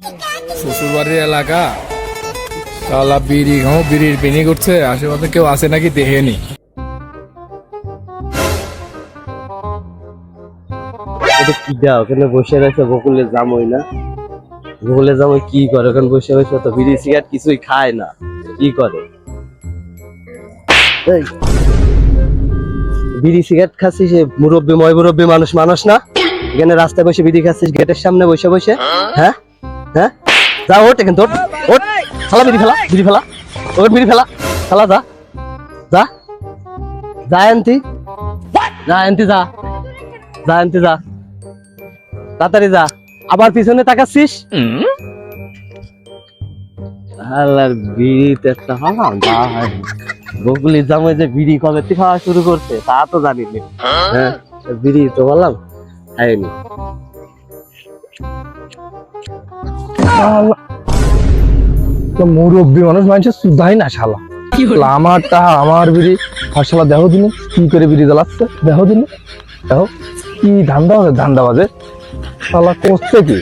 শ্বশুর বাড়ির এলাকা, শালা বিড়ি খাও, বিড়ির পিনি করছে, আশেপাশে কেউ আছে নাকি দেখেনি। এটা কি দাও ওখানে বসে রয়েছে, বকুলের জামই না? বকুলের জামই কি করে ওখানে বসে বসে? তো বিড়ি সিগারেট কিছুই খায় না, কি করে? এই, বিড়ি সিগারেট খাচ্ছিস? সে মুরব্বী মুরব্বী মানুষ মানুষ না? এখানে রাস্তায় বসে বিড়ি খাচ্ছিস গেটের সামনে বসে বসে? হ্যাঁ হ্যাঁ, যা ওঠ এখান তোর, ওঠ, ফালা বিড়ি ফেলা, বিড়ি ফেলা, ওর বিড়ি ফেলা, ফেলা, যা যা যা আনতি, যা আনতি, যা যা আনতি, যা তাড়াতাড়ি যা। আবার পিছনে তাকাচ্ছিস? আল্লাহর বিড়িতে একটা হারাম ভাই। বকুলি জামাই যে বিড়ি কবে থেকে খাওয়া শুরু করছে তা তো জানি না। হ্যাঁ, বিড়ি তো বললাম খাইনি। মুরব্বী মানুষ মানুষের সুধাই না শালা। আমারটা আমার বিড়ি, আর শালা দেখো দিনে কি করে বিড়ি জ্বালাচ্ছে, দেখো দিনে, দেখো কি ধান্দা বাজে, ধান্দা বাজে, শালা করছে কি?